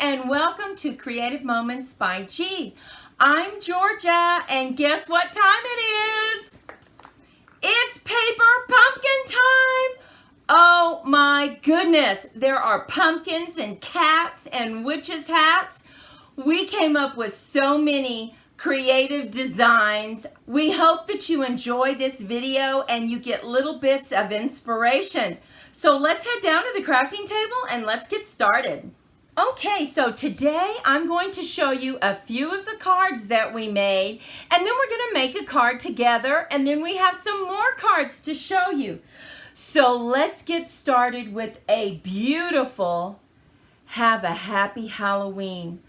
and welcome to Creative Moments by G. I'm Georgia, and guess what time it is? It's paper pumpkin time! Oh my goodness, there are pumpkins and cats and witches' hats. We came up with so many creative designs. We hope that you enjoy this video and you get little bits of inspiration. So let's head down to the crafting table and let's get started. Okay, so today I'm going to show you a few of the cards that we made, and then we're going to make a card together, and then we have some more cards to show you. So let's get started with a beautiful Have a Happy Halloween.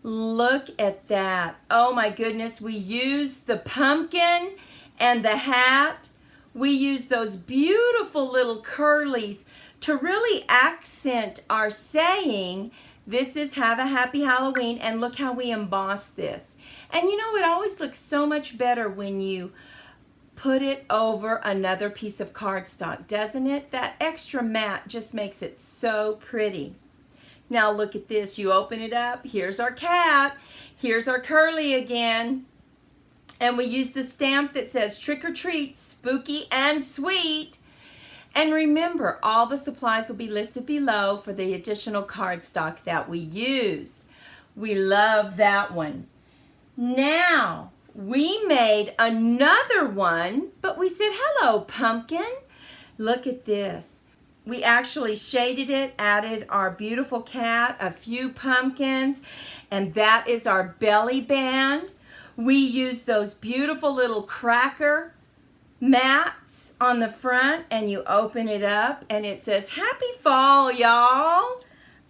Look at that. Oh my goodness, we used the pumpkin and the hat. We used those beautiful little curlies to really accent our saying. This is Have a Happy Halloween, and look how we embossed this. And you know, it always looks so much better when you put it over another piece of cardstock, doesn't it? That extra matte just makes it so pretty. Now look at this. You open it up. Here's our cat. Here's our curly again. And we use the stamp that says Trick or Treat, Spooky and Sweet. And remember, all the supplies will be listed below for the additional cardstock that we used. We love that one. Now, we made another one, but we said, hello, pumpkin. Look at this. We actually shaded it, added our beautiful cat, a few pumpkins, and that is our belly band. We used those beautiful little cracker mats on the front, and you open it up and it says Happy Fall, y'all.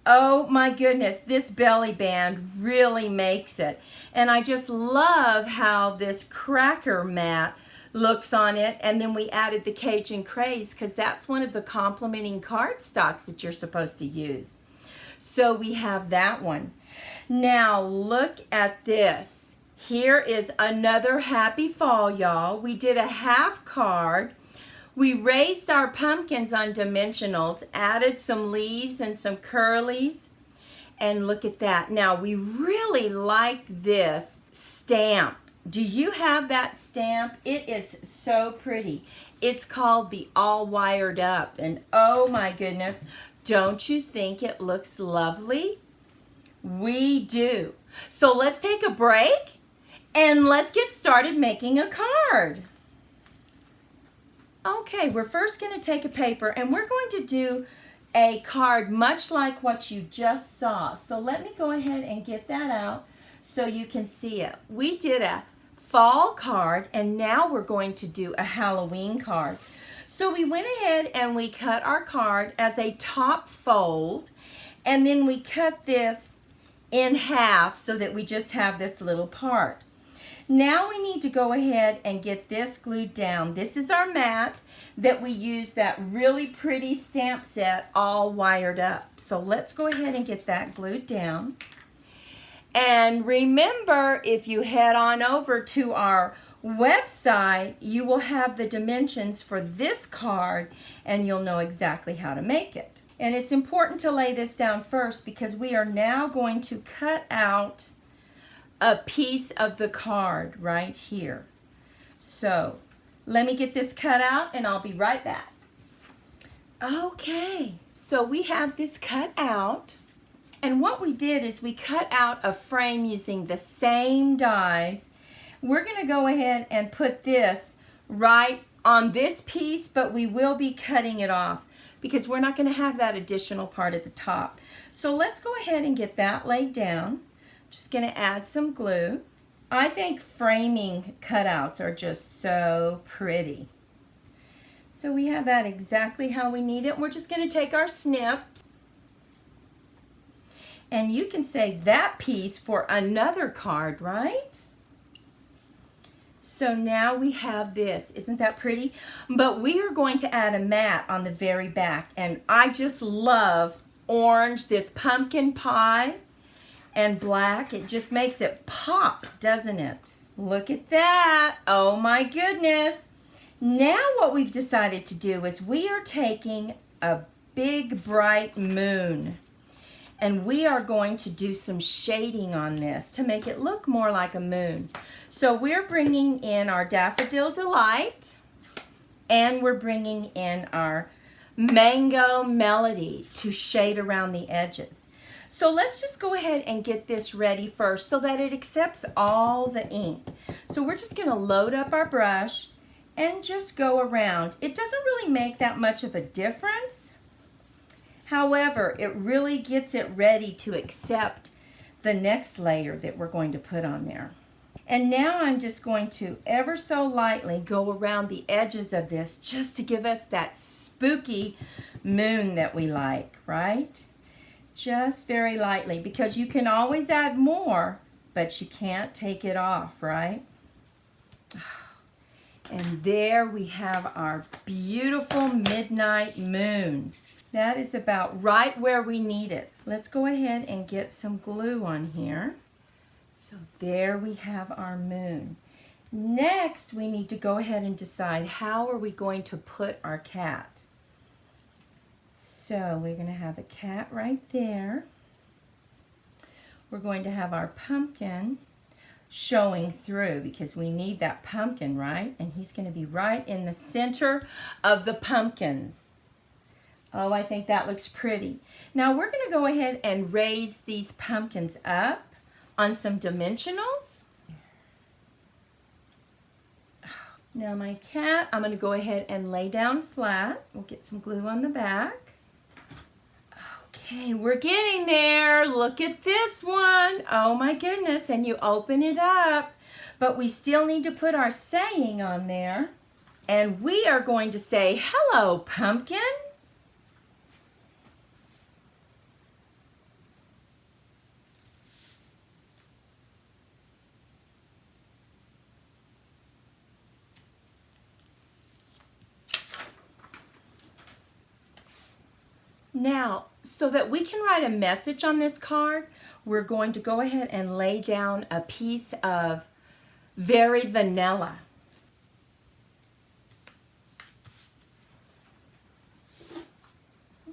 Oh my goodness, this belly band really makes it. And I just love how this cracker mat looks on it. And then we added the Cajun Craze because that's one of the complementing cardstocks that you're supposed to use. So we have that one. Now look at this. Here is another Happy Fall, y'all. We did a half card. We raised our pumpkins on dimensionals, added some leaves and some curlies, and look at that. Now, we really like this stamp. Do you have that stamp? It is so pretty. It's called the All Wired Up, and oh my goodness, don't you think it looks lovely? We do. So let's take a break. And let's get started making a card. Okay, we're first going to take a paper and we're going to do a card much like what you just saw. So let me go ahead and get that out so you can see it. We did a fall card and now we're going to do a Halloween card. So we went ahead and we cut our card as a top fold, and then we cut this in half so that we just have this little part. Now we need to go ahead and get this glued down. This is our mat that we use, that really pretty stamp set, All Wired Up. So let's go ahead and get that glued down. And remember, if you head on over to our website, you will have the dimensions for this card and you'll know exactly how to make it. And it's important to lay this down first because we are now going to cut out a piece of the card right here. So let me get this cut out and I'll be right back. Okay, so we have this cut out, and what we did is we cut out a frame using the same dies. We're going to go ahead and put this right on this piece, but we will be cutting it off because we're not going to have that additional part at the top. So let's go ahead and get that laid down. Just going to add some glue. I think framing cutouts are just so pretty. So we have that exactly how we need it. We're just going to take our snip, and you can save that piece for another card, right? So now we have this. Isn't that pretty? But we are going to add a mat on the very back, and I just love orange, this pumpkin pie, and black. It just makes it pop, doesn't it? Look at that. Oh my goodness. Now what we've decided to do is we are taking a big bright moon, And we are going to do some shading on this to make it look more like a moon. So we're bringing in our Daffodil Delight, and we're bringing in our Mango Melody to shade around the edges. So let's just go ahead and get this ready first so that it accepts all the ink. So we're just going to load up our brush and just go around. It doesn't really make that much of a difference. However, it really gets it ready to accept the next layer that we're going to put on there. And now I'm just going to ever so lightly go around the edges of this just to give us that spooky moon that we like, right? Just very lightly, because you can always add more, but you can't take it off, right? And there we have our beautiful midnight moon. That is about right where we need it. Let's go ahead and get some glue on here. So there we have our moon. Next, we need to go ahead and decide how are we going to put our cat. So we're going to have a cat right there. We're going to have our pumpkin showing through because we need that pumpkin, right? And he's going to be right in the center of the pumpkins. Oh, I think that looks pretty. Now we're going to go ahead and raise these pumpkins up on some dimensionals. Now my cat, I'm going to go ahead and lay down flat. We'll get some glue on the back. Okay, we're getting there. Look at this one. Oh my goodness, and you open it up. But we still need to put our saying on there. And we are going to say, hello, pumpkin. Now, so that we can write a message on this card, we're going to go ahead and lay down a piece of Very Vanilla.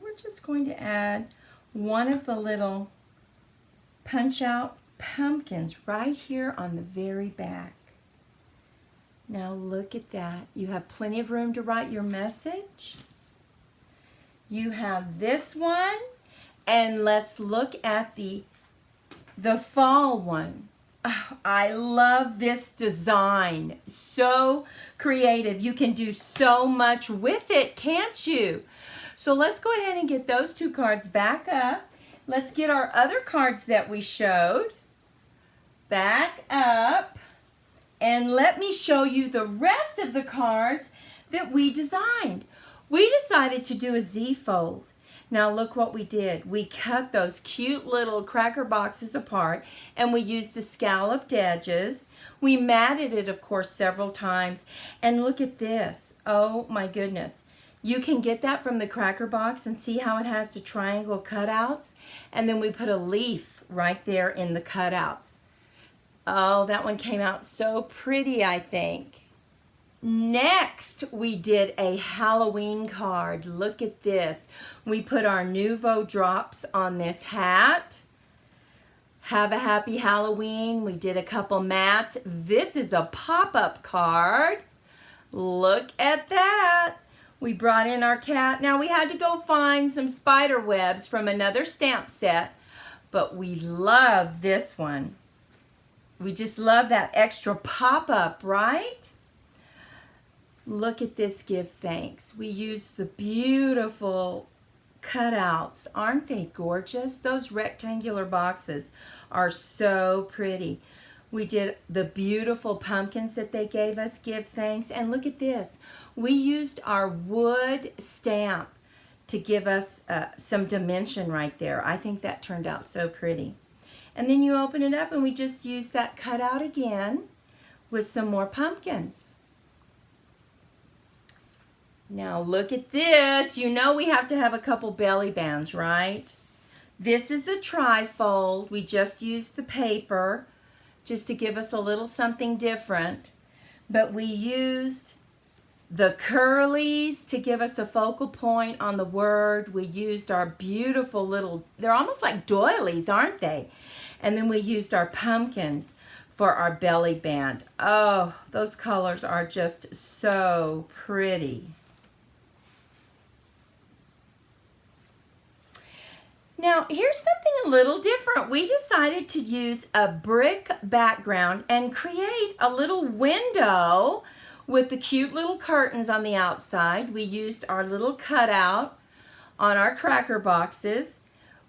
We're just going to add one of the little punch-out pumpkins right here on the very back. Now look at that. You have plenty of room to write your message. You have this one, and let's look at the fall one. Oh, I love this design. So creative. You can do so much with it, can't you? So let's go ahead and get those two cards back up. Let's get our other cards that we showed back up. And let me show you the rest of the cards that we designed. We decided to do a Z fold. Now look what we did. We cut those cute little cracker boxes apart and we used the scalloped edges. We matted it, of course, several times. And look at this. Oh my goodness. You can get that from the cracker box and see how it has the triangle cutouts. And then we put a leaf right there in the cutouts. Oh, that one came out so pretty, I think. Next, we did a Halloween card. Look at this. We put our Nuvo drops on this hat. Have a happy Halloween. We did a couple mats. This is a pop-up card. Look at that. We brought in our cat. Now, we had to go find some spider webs from another stamp set, but we love this one. We just love that extra pop-up, right? Look at this give thanks. We used the beautiful cutouts. Aren't they gorgeous? Those rectangular boxes are so pretty. We did the beautiful pumpkins that they gave us, give thanks. And look at this. We used our wood stamp to give us some dimension right there. I think that turned out so pretty. And then you open it up and we just use that cutout again with some more pumpkins. Now look at this. You know we have to have a couple belly bands, right? This is a tri-fold. We just used the paper just to give us a little something different. But we used the curlies to give us a focal point on the word. We used our beautiful little, they're almost like doilies, aren't they? And then we used our pumpkins for our belly band. Oh, those colors are just so pretty. Now, here's something a little different. We decided to use a brick background and create a little window with the cute little curtains on the outside. We used our little cutout on our cracker boxes.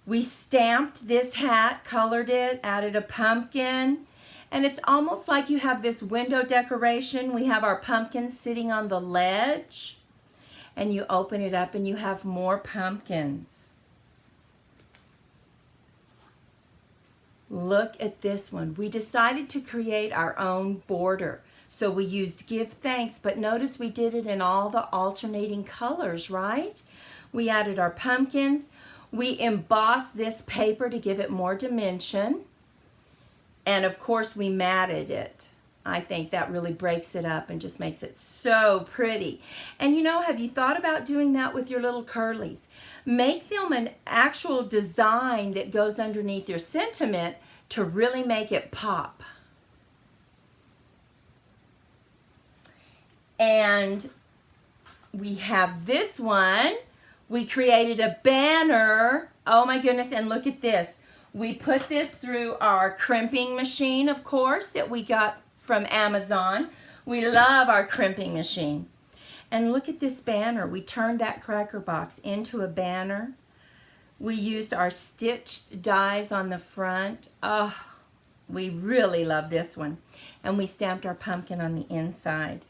We stamped this hat, colored it, added a pumpkin, and it's almost like you have this window decoration. We have our pumpkins sitting on the ledge, and you open it up and you have more pumpkins. Look at this one. We decided to create our own border. So we used Give Thanks, but notice we did it in all the alternating colors, right? We added our pumpkins. We embossed this paper to give it more dimension. And of course we matted it. I think that really breaks it up and just makes it so pretty. And you know, have you thought about doing that with your little curlies? Make them an actual design that goes underneath your sentiment to really make it pop. And we have this one. We created a banner. Oh my goodness, and look at this. We put this through our crimping machine, of course, that we got from Amazon. We love our crimping machine. And look at this banner. We turned that cracker box into a banner. We used our stitched dies on the front. Oh, we really love this one. And we stamped our pumpkin on the inside.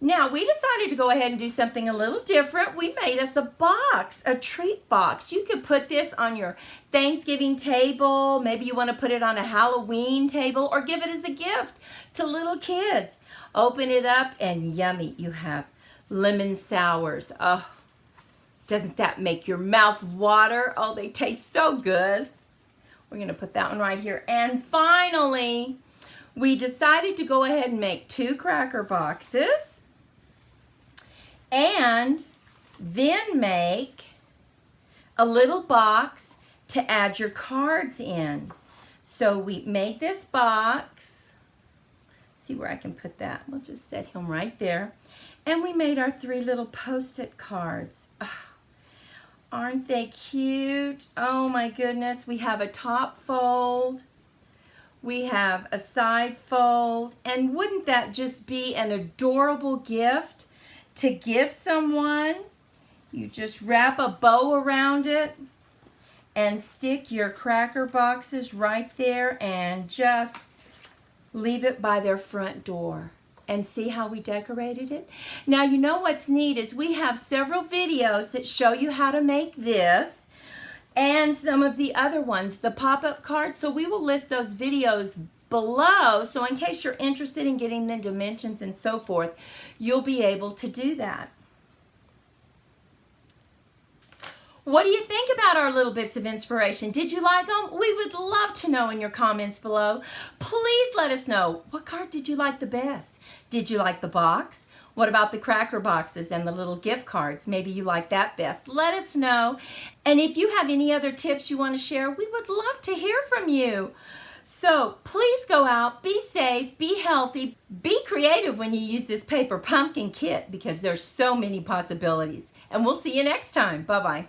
Now, we decided to go ahead and do something a little different. We made us a box, a treat box. You could put this on your Thanksgiving table. Maybe you want to put it on a Halloween table or give it as a gift to little kids. Open it up and yummy, you have lemon sours. Oh, doesn't that make your mouth water? Oh, they taste so good. We're going to put that one right here. And finally, we decided to go ahead and make 2 cracker boxes. And then make a little box to add your cards in. So we made this box. See where I can put that. We'll just set him right there. And we made our 3 little Post-it cards. Oh, aren't they cute? Oh my goodness. We have a top fold. We have a side fold. And wouldn't that just be an adorable gift to give someone? You just wrap a bow around it and stick your cracker boxes right there and just leave it by their front door. And see how we decorated it? Now, you know what's neat is we have several videos that show you how to make this and some of the other ones, the pop-up cards. So we will list those videos below, so in case you're interested in getting the dimensions and so forth, you'll be able to do that. What do you think about our little bits of inspiration? Did you like them? We would love to know in your comments below. Please let us know, what card did you like the best? Did you like the box? What about the cracker boxes and the little gift cards? Maybe you like that best. Let us know. And if you have any other tips you want to share, we would love to hear from you. So please go out, be safe, be healthy, be creative when you use this paper pumpkin kit because there's so many possibilities. And we'll see you next time. Bye-bye.